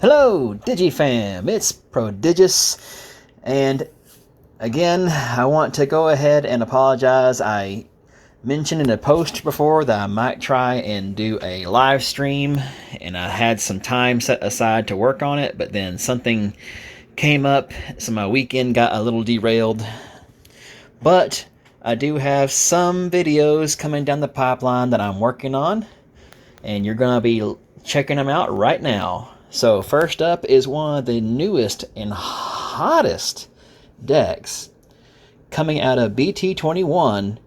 Hello, DigiFam, it's Prodigious, and again, I want to go ahead and apologize. I mentioned in a post before that I might try and do a live stream, and I had some time set aside to work on it, but then something came up, so my weekend got a little derailed. But I do have some videos coming down the pipeline that I'm working on, and you're going to be checking them out right now. So first up is one of the newest and hottest decks coming out of BT21.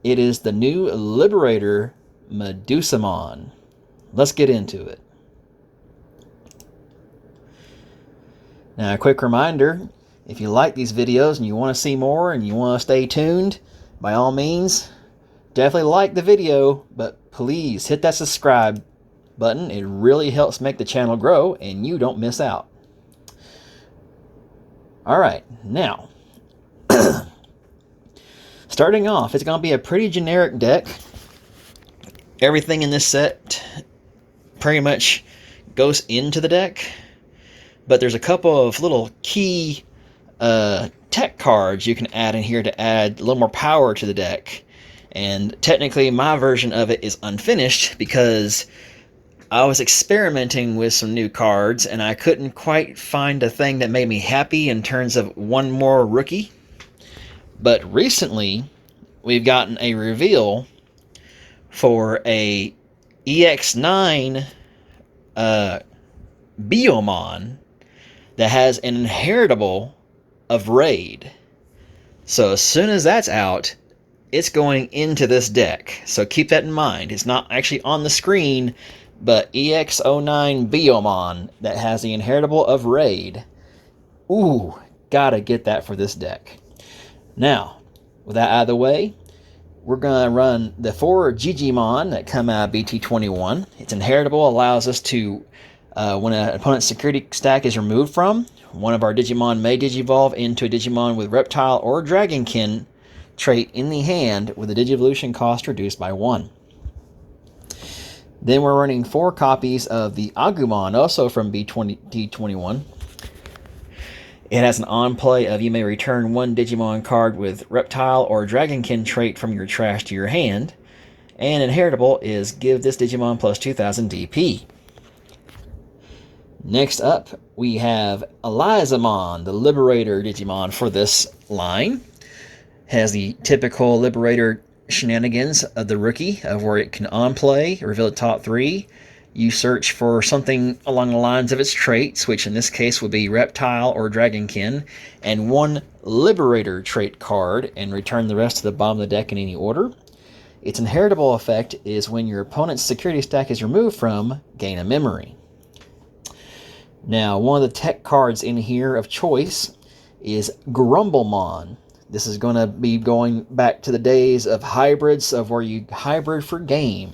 It is the new Liberator Medusamon. Let's get into it. Now, a quick reminder, if you like these videos and you want to see more and you want to stay tuned, by all means, definitely like the video, but please hit that subscribe button. It really helps make the channel grow and you don't miss out. Alright, now starting off, it's going to be a pretty generic deck. Everything in this set pretty much goes into the deck, but there's a couple of little key tech cards you can add in here to add a little more power to the deck. And technically my version of it is unfinished because I was experimenting with some new cards and I couldn't quite find a thing that made me happy in terms of one more rookie. But recently we've gotten a reveal for a EX9 Biomon that has an inheritable of Raid. So as soon as that's out, it's going into this deck. So keep that in mind. It's not actually on the screen, but EX09 Biomon that has the inheritable of Raid. Ooh, gotta get that for this deck. Now, with that out of the way, we're going to run the 4 Digimon that come out of BT21. Its inheritable allows us to, when an opponent's security stack is removed from, one of our Digimon may Digivolve into a Digimon with Reptile or Dragonkin trait in the hand with the Digivolution cost reduced by 1. Then we're running 4 copies of the Agumon, also from BT21. It has an on-play of you may return 1 Digimon card with Reptile or Dragonkin trait from your trash to your hand. And inheritable is give this Digimon plus 2000 DP. Next up, we have Elizamon, the Liberator Digimon for this line. Has the typical Liberator shenanigans of the rookie, of where it can on-play, reveal the top 3. You search for something along the lines of its traits, which in this case would be Reptile or Dragonkin, and 1 Liberator trait card, and return the rest to the bottom of the deck in any order. Its inheritable effect is when your opponent's security stack is removed from, gain a memory. Now, one of the tech cards in here of choice is Grumblemon. This is going to be going back to the days of hybrids, of where you hybrid for game.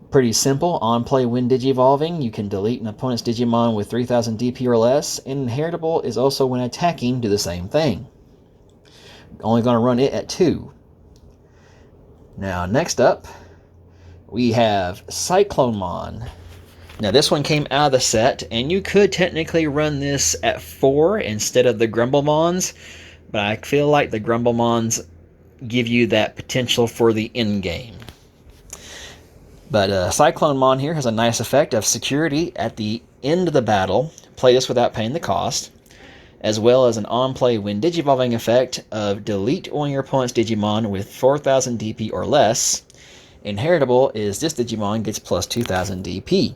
Pretty simple. On play when Digivolving, you can delete an opponent's Digimon with 3000 DP or less. And inheritable is also when attacking, do the same thing. Only going to run it at 2. Now, next up, we have Cyclonemon. Now this one came out of the set, and you could technically run this at 4 instead of the Grumblemons, but I feel like the Grumblemons give you that potential for the end game. But Cyclonemon here has a nice effect of security at the end of the battle. Play this without paying the cost, as well as an on-play when Digivolving effect of delete one of your opponent's Digimon with 4000 DP or less. Inheritable is this Digimon gets plus 2000 DP.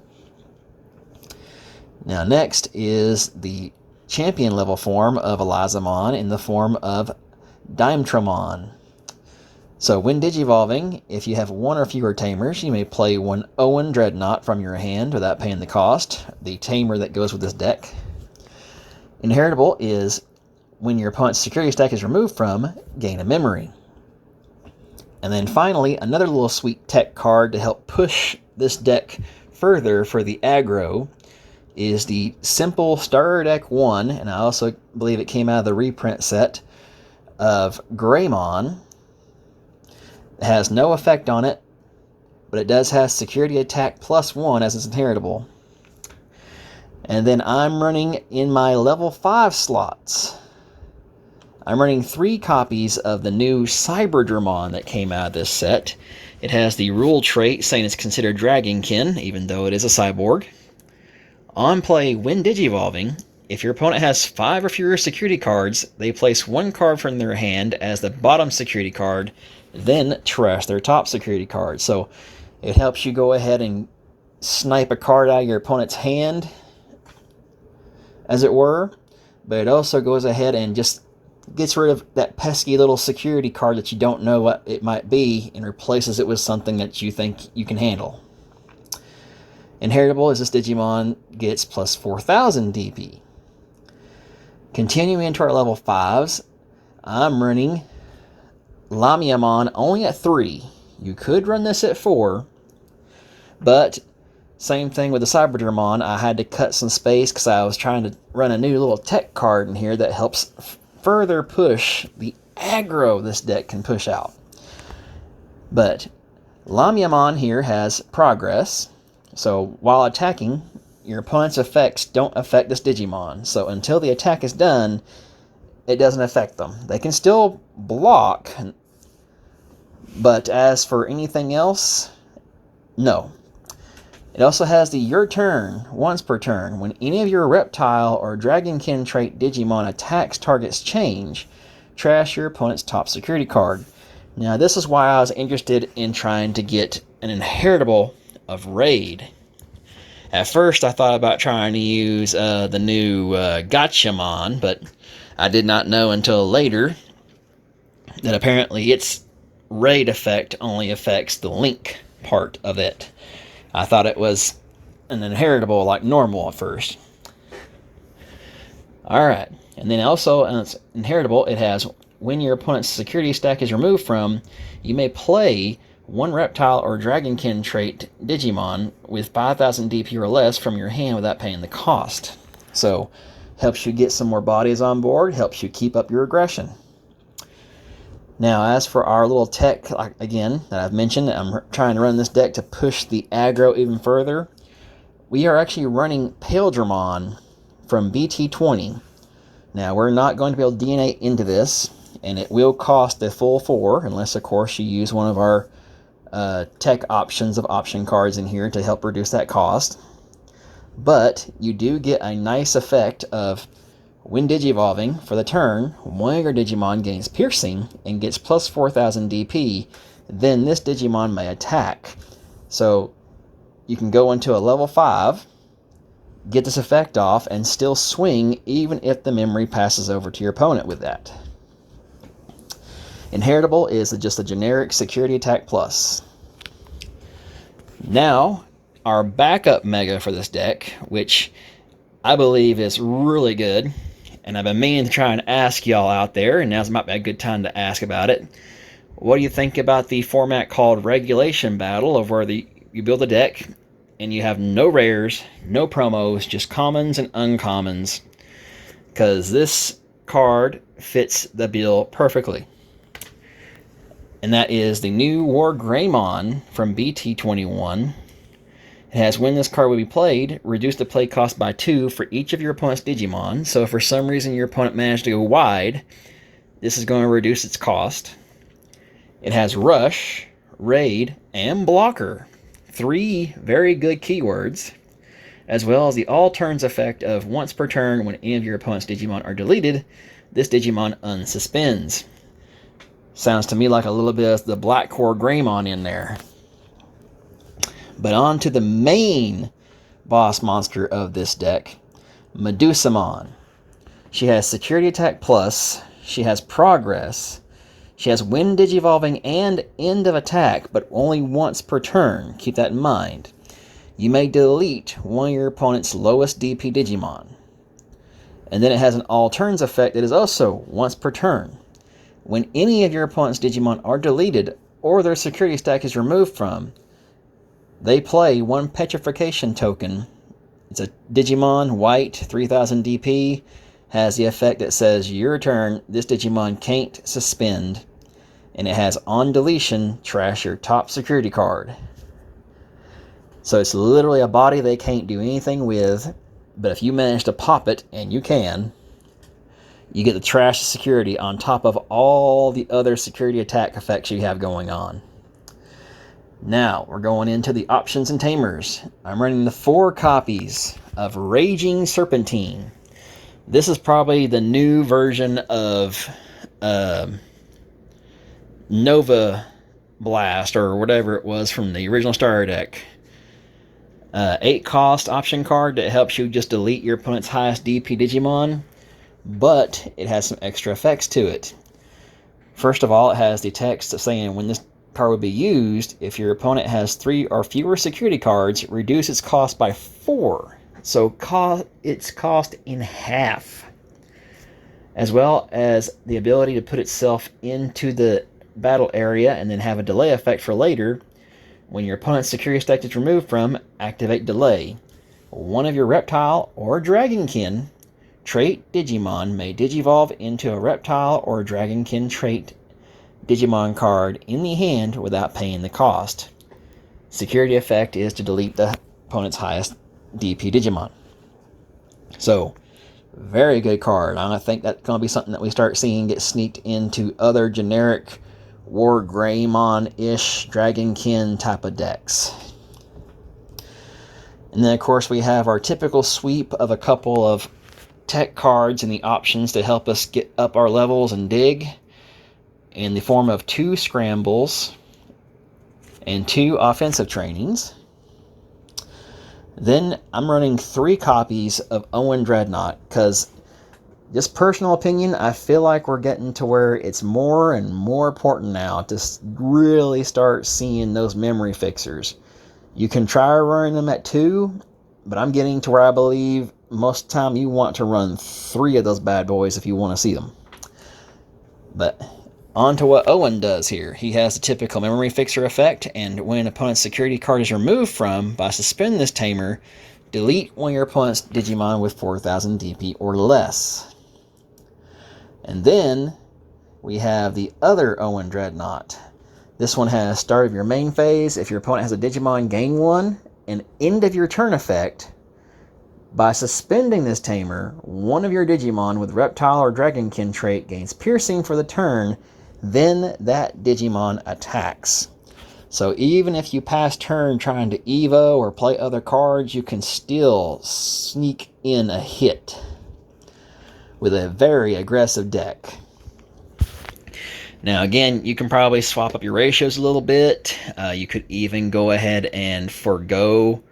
Now next is the champion level form of Elizamon in the form of Dimetramon. So when Digivolving, if you have 1 or fewer tamers, you may play 1 Owen Dreadnought from your hand without paying the cost, the tamer that goes with this deck. Inheritable is when your opponent's security stack is removed from, gain a memory. And then finally, another little sweet tech card to help push this deck further for the aggro is the simple Starter Deck 1, and I also believe it came out of the reprint set of Greymon. It has no effect on it, but it does have security attack +1 as its inheritable. And then I'm running in my level 5 slots. I'm running 3 copies of the new Cyberdramon that came out of this set. It has the rule trait saying it's considered Dragonkin, even though it is a cyborg. On play, when digivolving, if your opponent has 5 or fewer security cards, they place 1 card from their hand as the bottom security card, then trash their top security card. So it helps you go ahead and snipe a card out of your opponent's hand, as it were, but it also goes ahead and just gets rid of that pesky little security card that you don't know what it might be and replaces it with something that you think you can handle. Inheritable is this Digimon gets plus 4,000 DP. Continuing into our level 5s, I'm running Lamiamon only at 3. You could run this at 4, but same thing with the Cyberdramon. I had to cut some space because I was trying to run a new little tech card in here that helps further push the aggro this deck can push out. But Lamiamon here has Progress, so while attacking, your opponent's effects don't affect this Digimon. So until the attack is done, it doesn't affect them. They can still block, but as for anything else, no. It also has the your turn, once per turn. When any of your Reptile or Dragonkin trait Digimon attacks targets change, trash your opponent's top security card. Now this is why I was interested in trying to get an inheritable of Raid. At first I thought about trying to use the new Gachamon, but I did not know until later that apparently its Raid effect only affects the link part of it. I thought it was an inheritable like normal at first. Alright, and then also in its inheritable, it has when your opponent's security stack is removed from, you may play 1 Reptile or Dragonkin trait Digimon with 5,000 DP or less from your hand without paying the cost. So, helps you get some more bodies on board, helps you keep up your aggression. Now, as for our little tech, again, that I've mentioned, I'm trying to run this deck to push the aggro even further. We are actually running Paledramon from BT20. Now, we're not going to be able to DNA into this, and it will cost a full 4, unless, of course, you use one of our tech options of option cards in here to help reduce that cost. But you do get a nice effect of when digivolving for the turn, one of your Digimon gains piercing and gets plus 4,000 DP, then this Digimon may attack. So you can go into a level 5, get this effect off, and still swing even if the memory passes over to your opponent with that. Inheritable is just a generic security attack plus. Now, our backup mega for this deck, which I believe is really good, and I've been meaning to try and ask y'all out there, and now's might be a good time to ask about it. What do you think about the format called Regulation Battle, of where you build a deck and you have no rares, no promos, just commons and uncommons? Because this card fits the bill perfectly. And that is the new War Greymon from BT21. It has when this card will be played, reduce the play cost by 2 for each of your opponent's Digimon. So if for some reason your opponent managed to go wide, this is going to reduce its cost. It has Rush, Raid, and Blocker. 3 very good keywords. As well as the all turns effect of once per turn when any of your opponent's Digimon are deleted, this Digimon unsuspends. Sounds to me like a little bit of the Black Core Greymon in there. But on to the main boss monster of this deck, Medusamon. She has Security Attack Plus, she has Progress, she has when digivolving and end of attack, but only once per turn. Keep that in mind. You may delete one of your opponent's lowest DP Digimon. And then it has an all turns effect that is also once per turn. When any of your opponent's Digimon are deleted or their security stack is removed from, they play 1 petrification token. It's a Digimon, white, 3000 DP, has the effect that says, your turn, this Digimon can't suspend, and it has on deletion, trash your top security card. So it's literally a body they can't do anything with, but if you manage to pop it, and you can, you get the trash security on top of all the other security attack effects you have going on. Now, we're going into the options and tamers. I'm running the 4 copies of Raging Serpentine. This is probably the new version of Nova Blast, or whatever it was from the original starter deck. 8 cost option card that helps you just delete your opponent's highest DP Digimon, but it has some extra effects to it. First of all, it has the text saying when this card would be used, if your opponent has 3 or fewer security cards, reduce its cost by 4. So its cost in half. As well as the ability to put itself into the battle area and then have a delay effect for later. When your opponent's security stack is removed from, activate delay. One of your Reptile or Dragonkin trait Digimon may digivolve into a Reptile or Dragonkin trait Digimon card in the hand without paying the cost. Security effect is to delete the opponent's highest DP Digimon. So, very good card. I think that's going to be something that we start seeing get sneaked into other generic War Greymon-ish Dragonkin type of decks. And then, of course, we have our typical sweep of a couple of tech cards and the options to help us get up our levels and dig, in the form of 2 scrambles and 2 offensive trainings. Then I'm running 3 copies of Owen Dreadnought, because just personal opinion, I feel like we're getting to where it's more and more important now to really start seeing those memory fixers. You can try running them at 2, but I'm getting to where I believe most of the time you want to run 3 of those bad boys if you want to see them. But on to what Owen does here. He has the typical memory fixer effect, and when an opponent's security card is removed from, by suspending this tamer, delete one of your opponent's Digimon with 4,000 DP or less. And then we have the other Owen Dreadnought. This one has start of your main phase. If your opponent has a Digimon, gain 1, and end of your turn effect. By suspending this tamer, one of your Digimon with Reptile or Dragonkin trait gains piercing for the turn, then that Digimon attacks. So even if you pass turn trying to Evo or play other cards, you can still sneak in a hit with a very aggressive deck. Now again, you can probably swap up your ratios a little bit. You could even go ahead and forego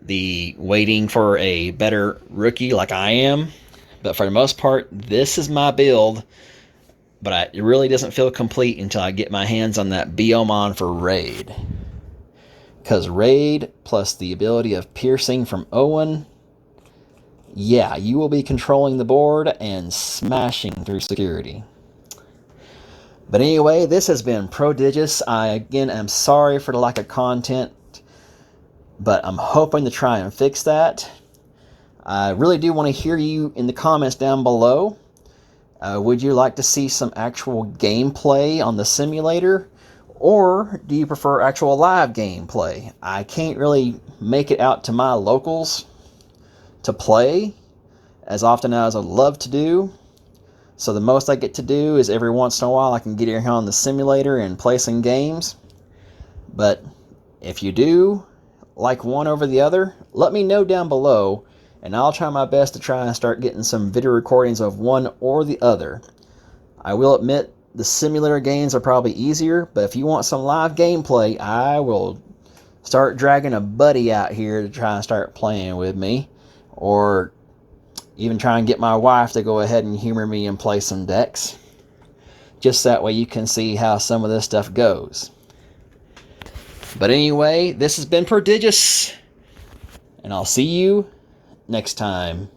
the waiting for a better rookie like I am. But for the most part, this is my build. But it really doesn't feel complete until I get my hands on that Biomon for Raid. Because Raid plus the ability of piercing from Owen, yeah, you will be controlling the board and smashing through security. But anyway, this has been prodigious. I, again, am sorry for the lack of content, but I'm hoping to try and fix that. I really do want to hear you in the comments down below. Would you like to see some actual gameplay on the simulator? Or do you prefer actual live gameplay? I can't really make it out to my locals to play as often as I'd love to do. So the most I get to do is every once in a while I can get here on the simulator and play some games. But if you do like one over the other, let me know down below, and I'll try my best to try and start getting some video recordings of one or the other. I will admit the simulator games are probably easier, but if you want some live gameplay, I will start dragging a buddy out here to try and start playing with me, or even try and get my wife to go ahead and humor me and play some decks. Just that way you can see how some of this stuff goes. But anyway, this has been prodigious, and I'll see you next time.